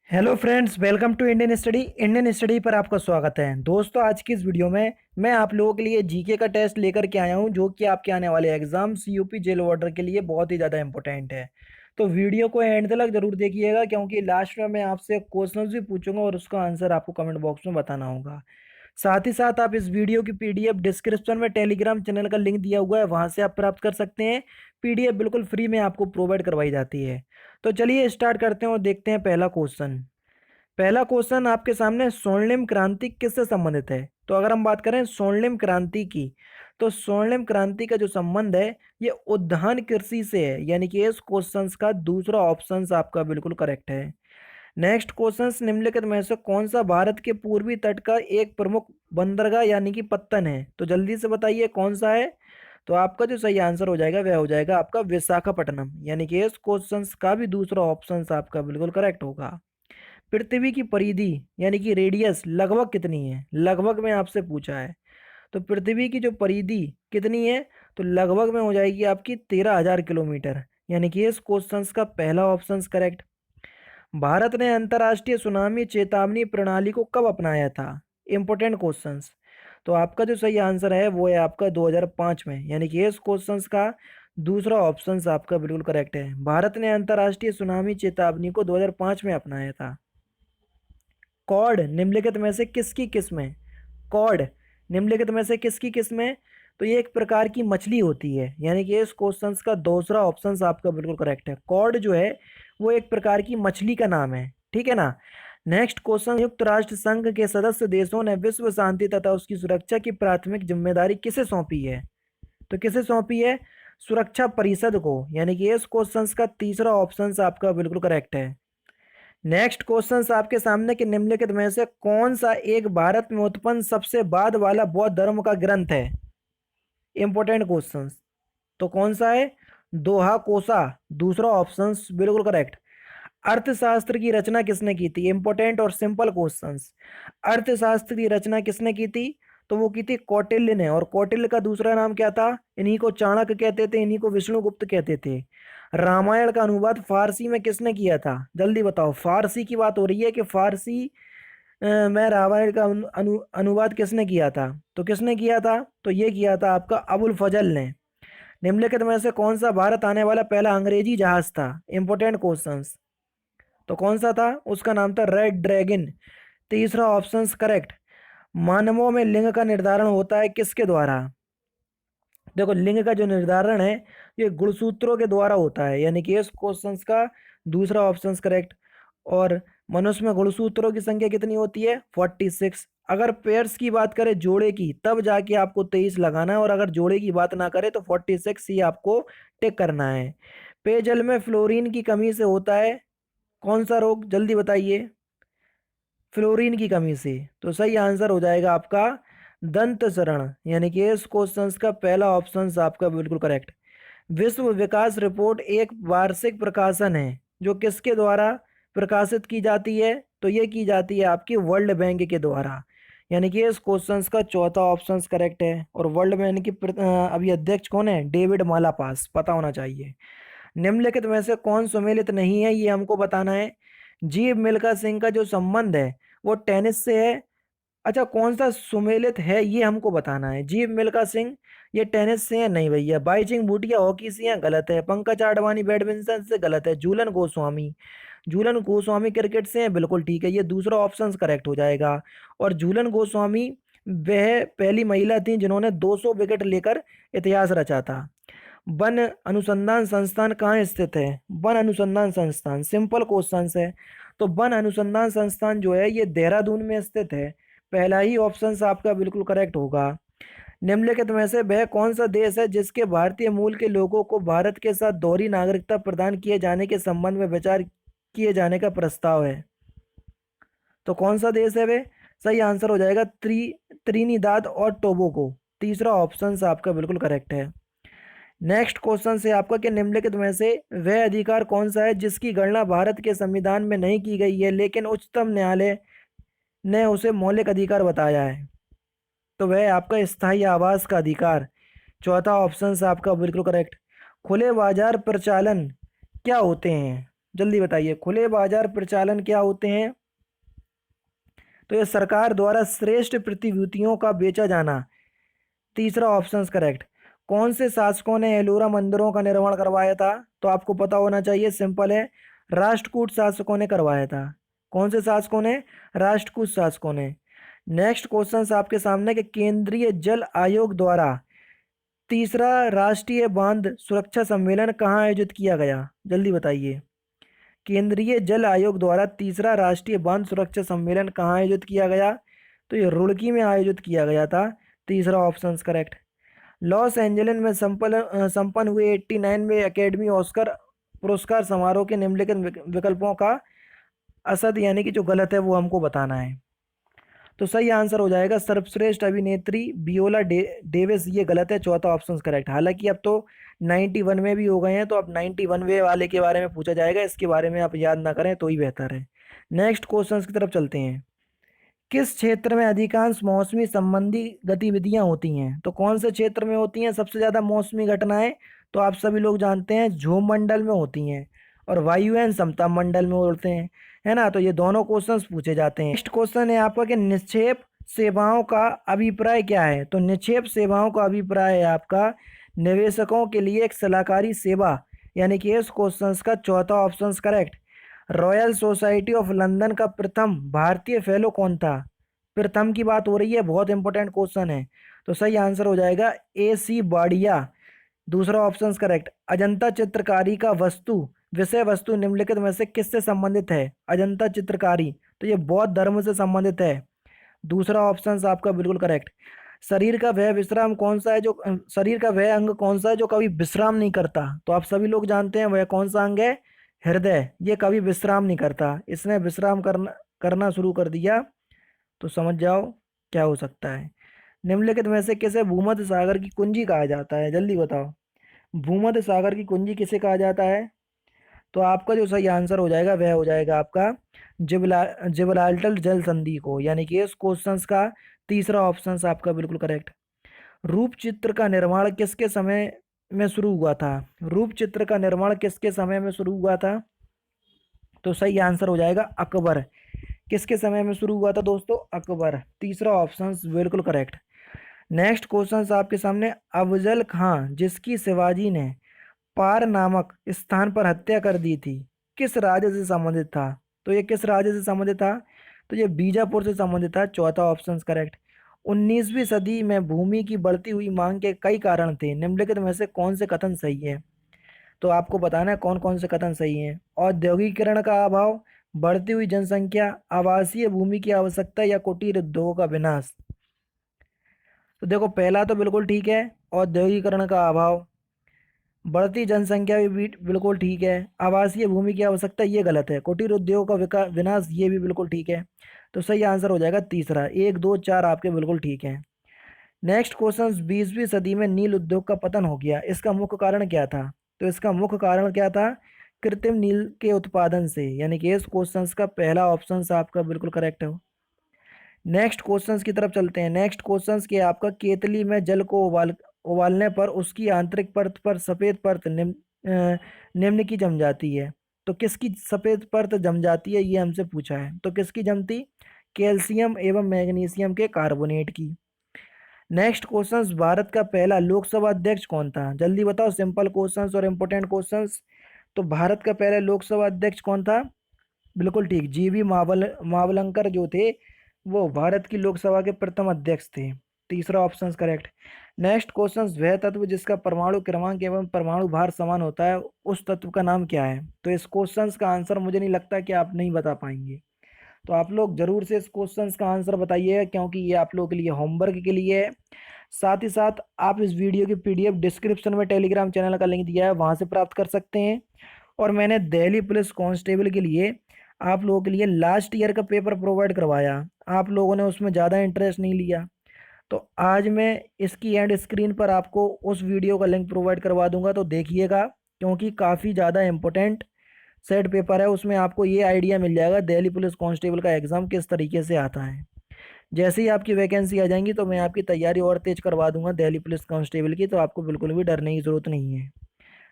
Hello friends, welcome to Indian study पर आपका स्वागत है। दोस्तों, आज की इस वीडियो में मैं आप लोगों के लिए जीके का टेस्ट लेकर के आया हूं, जो कि आपके आने वाले एग्जाम सीयूपी जेल वार्डर के लिए बहुत ही ज़्यादा इंपॉर्टेंट है। तो वीडियो को एंड तक जरूर देखिएगा, क्योंकि लास्ट में मैं आपसे क्वेश्चंस भी पूछूंगा और उसका आंसर आपको कमेंट बॉक्स में बताना होगा। साथ ही साथ आप इस वीडियो की पीडीएफ डिस्क्रिप्शन में टेलीग्राम चैनल का लिंक दिया हुआ है, वहां से आप प्राप्त कर सकते हैं। पीडीएफ बिल्कुल फ्री में आपको प्रोवाइड करवाई जाती है। तो चलिए स्टार्ट करते हैं और देखते हैं पहला क्वेश्चन। पहला क्वेश्चन आपके सामने, स्वर्णिम क्रांति किससे संबंधित है? तो अगर हम बात करें स्वर्णिम क्रांति की, तो स्वर्णिम क्रांति का जो संबंध है ये उद्यान कृषि से है, यानी कि इस क्वेश्चन का दूसरा ऑप्शन आपका बिल्कुल करेक्ट है। नेक्स्ट क्वेश्चन, निम्नलिखित में से कौन सा भारत के पूर्वी तट का एक प्रमुख बंदरगाह यानी कि पत्तन है? तो जल्दी से बताइए कौन सा है। तो आपका जो सही आंसर हो जाएगा वह हो जाएगा आपका विशाखापट्टनम, यानी कि इस क्वेश्चन का भी दूसरा ऑप्शन आपका बिल्कुल करेक्ट होगा। पृथ्वी की परिधि यानी कि रेडियस लगभग कितनी है? लगभग में आपसे पूछा है। तो पृथ्वी की जो परिधि कितनी है? तो लगभग में हो जाएगी आपकी 13,000 किलोमीटर, यानी कि इस क्वेश्चन का पहला ऑप्शन करेक्ट। भारत ने अंतर्राष्ट्रीय सुनामी चेतावनी प्रणाली को कब अपनाया था? Important questions. तो आपका जो सही आंसर है वो है आपका 2005 में, यानी कि इस क्वेश्चन का दूसरा ऑप्शन आपका बिल्कुल करेक्ट है। भारत ने अंतर्राष्ट्रीय सुनामी चेतावनी को 2005 में अपनाया था। कॉर्ड निम्नलिखित में से किसकी किस्म है? कॉर्ड निम्नलिखित में से किसकी किस्म है? तो ये एक प्रकार की मछली होती है, यानी कि इस क्वेश्चन का दूसरा ऑप्शन आपका बिल्कुल करेक्ट है। कॉर्ड जो है वो एक प्रकार की मछली का नाम है, ठीक है ना। नेक्स्ट क्वेश्चन, संयुक्त राष्ट्र संघ के सदस्य देशों ने विश्व शांति तथा उसकी सुरक्षा की प्राथमिक जिम्मेदारी किसे सौंपी है? तो किसे सौंपी है? सुरक्षा परिषद को, यानी कि इस क्वेश्चन का तीसरा ऑप्शन आपका बिल्कुल करेक्ट है। नेक्स्ट क्वेश्चन आपके सामने कि निम्नलिखित में से कौन सा एक भारत में उत्पन्न सबसे बाद वाला बौद्ध धर्म का ग्रंथ है? Important question. तो कौन सा है? दोहा कोसा, दूसरा ऑप्शन बिल्कुल करेक्ट। अर्थशास्त्र की रचना किसने की थी? इंपोर्टेंट और सिंपल क्वेश्चंस। अर्थशास्त्र की रचना किसने की थी? तो वो की थी कौटिल्य ने, और कौटिल्य का दूसरा नाम क्या था? इन्हीं को चाणक्य कहते थे, इन्हीं को विष्णुगुप्त कहते थे। रामायण का अनुवाद फारसी में किसने किया था? जल्दी बताओ, फारसी की बात हो रही है कि फारसी में रामायण का अनुवाद किसने किया था? तो किसने किया था? तो ये किया था आपका अबुल फजल ने। निम्नलिखित में से कौन सा भारत आने वाला पहला अंग्रेजी जहाज था? Important questions. तो कौन सा था? उसका नाम था रेड ड्रैगन, तीसरा ऑप्शन करेक्ट। मानवों में लिंग का निर्धारण होता है किसके द्वारा? देखो, लिंग का जो निर्धारण है ये गुणसूत्रों के द्वारा होता है, यानी कि इस क्वेश्चन का दूसरा ऑप्शन करेक्ट। और मनुष्य में गुणसूत्रों की संख्या कितनी होती है? 46। अगर पेयर्स की बात करें, जोड़े की, तब जाके आपको 23 लगाना है, और अगर जोड़े की बात ना करें तो 46 ही आपको टिक करना है। पेयजल में फ्लोरीन की कमी से होता है कौन सा रोग? जल्दी बताइए। फ्लोरीन की कमी से। तो सही आंसर हो जाएगा आपका दंत शरण, यानी कि इस क्वेश्चन का पहला ऑप्शन आपका बिल्कुल करेक्ट। विश्व विकास रिपोर्ट एक वार्षिक प्रकाशन है जो किसके द्वारा प्रकाशित की जाती है? तो ये की जाती है आपकी वर्ल्ड बैंक के द्वारा, यानी कि इस क्वेश्चन का चौथा ऑप्शन करेक्ट है। और वर्ल्ड बैंक की अभी अध्यक्ष कौन है? डेविड मालापास, पता होना चाहिए। निम्नलिखित में से कौन सुमेलित नहीं है, ये हमको बताना है। जीव मिल्खा सिंह का जो संबंध है वो टेनिस से है। अच्छा, कौन सा सुमेलित है ये हमको बताना है। जीव मिल्खा सिंह ये टेनिस से है? नहीं भैया। बाईचिंग भूटिया हॉकी से है? गलत है। पंकज आडवाणी बैडमिंटन से? गलत है। झूलन गोस्वामी क्रिकेट से है? बिल्कुल ठीक है, ये दूसरा ऑप्शन करेक्ट हो जाएगा। और झूलन गोस्वामी वह पहली महिला थी जिन्होंने 200 विकेट लेकर इतिहास रचा था। वन अनुसंधान संस्थान कहाँ स्थित है? वन अनुसंधान संस्थान, सिंपल क्वेश्चन है। तो वन अनुसंधान संस्थान जो है ये देहरादून में स्थित है। पहला ही ऑप्शन आपका बिल्कुल करेक्ट होगा। निम्नलिखित में से वह कौन सा देश है जिसके भारतीय मूल के लोगों को भारत के साथ दोहरी नागरिकता प्रदान किए जाने के संबंध में विचार किए जाने का प्रस्ताव है? तो कौन सा देश है वे? सही आंसर हो जाएगा त्रिनिदाद और टोबैगो, तीसरा ऑप्शन आपका बिल्कुल करेक्ट है। नेक्स्ट क्वेश्चन से आपका कि निम्नलिखित में से वह अधिकार कौन सा है जिसकी गणना भारत के संविधान में नहीं की गई है लेकिन उच्चतम न्यायालय ने उसे मौलिक अधिकार बताया है? तो वह आपका स्थायी आवास का अधिकार, चौथा ऑप्शन आपका बिल्कुल करेक्ट। खुले बाजार प्रचालन क्या होते हैं? जल्दी बताइए। खुले बाजार प्रचालन क्या होते हैं? तो ये सरकार द्वारा श्रेष्ठ प्रतिभूतियों का बेचा जाना। तीसरा ऑप्शन करेक्ट। कौन से शासकों ने एलोरा मंदिरों का निर्माण करवाया था? तो आपको पता होना चाहिए, सिंपल है, राष्ट्रकूट शासकों ने करवाया था। कौन से शासकों ने? राष्ट्रकूट शासकों ने। नेक्स्ट क्वेश्चन आपके सामने कि केंद्रीय जल आयोग द्वारा तीसरा राष्ट्रीय बांध सुरक्षा सम्मेलन कहाँ आयोजित किया गया? जल्दी बताइए। केंद्रीय जल आयोग द्वारा तीसरा राष्ट्रीय बांध सुरक्षा सम्मेलन कहाँ आयोजित किया गया? तो ये रुड़की में आयोजित किया गया था। तीसरा ऑप्शन करेक्ट। लॉस एंजलिस में संपन्न हुए 89वें एकेडमी ऑस्कर पुरस्कार समारोह के निम्नलिखित विकल्पों का असद यानी कि जो गलत है वो हमको बताना है। तो सही आंसर हो जाएगा सर्वश्रेष्ठ अभिनेत्री वियोला डेविस, ये गलत है। चौथा ऑप्शन करेक्ट। हालांकि अब तो 91 में भी हो गए हैं, तो अब 91वें वाले के बारे में पूछा जाएगा, इसके बारे में आप याद ना करें तो ही बेहतर है। नेक्स्ट क्वेश्चन की तरफ चलते हैं। किस क्षेत्र में अधिकांश मौसमी संबंधी गतिविधियां होती हैं? तो कौन से क्षेत्र में होती हैं सबसे ज्यादा मौसमी घटनाएं? तो आप सभी लोग जानते हैं झोम मंडल में होती हैं और वायुयान समताप मंडल में होते हैं, है ना। तो ये दोनों क्वेश्चंस पूछे जाते हैं। नेक्स्ट क्वेश्चन है आपका कि निक्षेप सेवाओं का अभिप्राय क्या है? तो निक्षेप सेवाओं का अभिप्राय है आपका निवेशकों के लिए एक सलाहकारी सेवा, यानी कि इस क्वेश्चन का चौथा option correct. Royal society of London का प्रथम भारतीय फेलो कौन था? प्रथम की बात हो रही है, बहुत इंपॉर्टेंट क्वेश्चन है। तो सही आंसर हो जाएगा AC बाडिया। दूसरा ऑप्शन करेक्ट। अजंता चित्रकारी का विषय वस्तु निम्नलिखित में से किससे संबंधित है? अजंता चित्रकारी, तो ये बौद्ध धर्म से संबंधित है। दूसरा ऑप्शन आपका बिल्कुल करेक्ट। शरीर का वह विश्राम कौन सा है जो शरीर का वह अंग कौन सा है जो कभी विश्राम नहीं करता? तो आप सभी लोग जानते हैं वह कौन सा अंग है? हृदय। ये कभी विश्राम नहीं करता, इसने विश्राम करना शुरू कर दिया, तो समझ जाओ क्या हो सकता है। निम्नलिखित में से किसे भूमध्य सागर की कुंजी कहा जाता है? जल्दी बताओ। भूमध्य सागर की कुंजी किसे कहा जाता है? तो आपका जो सही आंसर हो जाएगा वह हो जाएगा आपका जिब्राल्टर जल संधि को, यानी कि इस क्वेश्चन का तीसरा ऑप्शन आपका बिल्कुल करेक्ट। रूप चित्र का निर्माण किसके समय में शुरू हुआ था? रूप चित्र का निर्माण किसके समय में शुरू हुआ था? तो सही आंसर हो जाएगा अकबर। किसके समय में शुरू हुआ था दोस्तों? अकबर। तीसरा ऑप्शन बिल्कुल करेक्ट। नेक्स्ट क्वेश्चन आपके सामने, अफजल खां जिसकी शिवाजी ने पार नामक स्थान पर हत्या कर दी थी, किस राज्य से संबंधित था? तो ये किस राज्य से संबंधित था? तो ये बीजापुर से संबंधित था। चौथा ऑप्शन करेक्ट। 19वीं सदी में भूमि की बढ़ती हुई मांग के कई कारण थे, निम्नलिखित में से कौन से कथन सही है? तो आपको बताना है कौन कौन से कथन सही हैं। औद्योगिकरण का अभाव, बढ़ती हुई जनसंख्या, आवासीय भूमि की आवश्यकता या कुटीर उद्योगों का विनाश। तो देखो पहला तो बिल्कुल ठीक है, औद्योगिकरण का अभाव। बढ़ती जनसंख्या भी बिल्कुल ठीक है। आवासीय भूमि की आवश्यकता ये गलत है। कुटीर उद्योग का विनाश ये भी बिल्कुल ठीक है। तो सही आंसर हो जाएगा तीसरा। 1 2 4 आपके बिल्कुल ठीक है। नेक्स्ट क्वेश्चन, 20वीं सदी में नील उद्योग का पतन हो गया, इसका मुख्य कारण क्या था? तो इसका मुख्य कारण क्या था? कृत्रिम नील के उत्पादन से, यानी कि इस क्वेश्चन का पहला ऑप्शन आपका बिल्कुल करेक्ट है। नेक्स्ट क्वेश्चंस की तरफ चलते हैं। नेक्स्ट क्वेश्चंस के आपका केतली में जल को उबालने पर उसकी आंतरिक परत पर सफेद परत निम्न की जम जाती है। तो किसकी सफेद परत जम जाती है ये हमसे पूछा है। तो किसकी जमती? कैल्शियम एवं मैग्नीशियम के कार्बोनेट की। नेक्स्ट क्वेश्चंस, भारत का पहला लोकसभा अध्यक्ष कौन था? जल्दी बताओ, सिंपल क्वेश्चंस और इंपॉर्टेंट क्वेश्चंस। तो भारत का पहला लोकसभा अध्यक्ष कौन था? बिल्कुल ठीक, GV मावलंकर जो थे वो भारत की लोकसभा के प्रथम अध्यक्ष थे। तीसरा ऑप्शन करेक्ट। नेक्स्ट क्वेश्चन, वह तत्व जिसका परमाणु क्रमांक एवं परमाणु भार समान होता है उस तत्व का नाम क्या है? तो इस क्वेश्चन का आंसर मुझे नहीं लगता कि आप नहीं बता पाएंगे, तो आप लोग जरूर से इस क्वेश्चन का आंसर बताइए, क्योंकि ये आप लोगों के लिए होमवर्क के लिए है। साथ ही साथ आप इस वीडियो की PDF डिस्क्रिप्शन में टेलीग्राम चैनल का लिंक दिया है, वहां से प्राप्त कर सकते हैं। और मैंने दिल्ली पुलिस कांस्टेबल के लिए आप लोगों के लिए लास्ट ईयर का पेपर प्रोवाइड करवाया, आप लोगों ने उसमें ज़्यादा इंटरेस्ट नहीं लिया, तो आज मैं इसकी एंड स्क्रीन पर आपको उस वीडियो का लिंक प्रोवाइड करवा दूंगा, तो देखिएगा, क्योंकि काफ़ी ज़्यादा इंपॉर्टेंट सेट पेपर है। उसमें आपको ये आइडिया मिल जाएगा दिल्ली पुलिस कांस्टेबल का एग्ज़ाम किस तरीके से आता है। जैसे ही आपकी वैकेंसी आ जाएंगी तो मैं आपकी तैयारी और तेज करवा दूंगा दिल्ली पुलिस कांस्टेबल की, तो आपको बिल्कुल भी डरने की ज़रूरत नहीं है।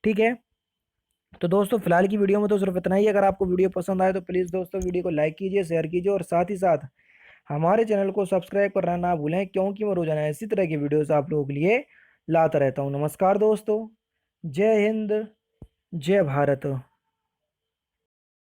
ठीक है। तो दोस्तों फिलहाल की वीडियो में तो सिर्फ इतना ही। अगर आपको वीडियो पसंद आए तो प्लीज़ दोस्तों वीडियो को लाइक कीजिए, शेयर कीजिए और साथ ही साथ हमारे चैनल को सब्सक्राइब करना ना भूलें, क्योंकि मैं रोजाना इसी तरह की वीडियोस आप लोगों के लिए लाता रहता हूँ। नमस्कार दोस्तों, जय हिंद, जय भारत।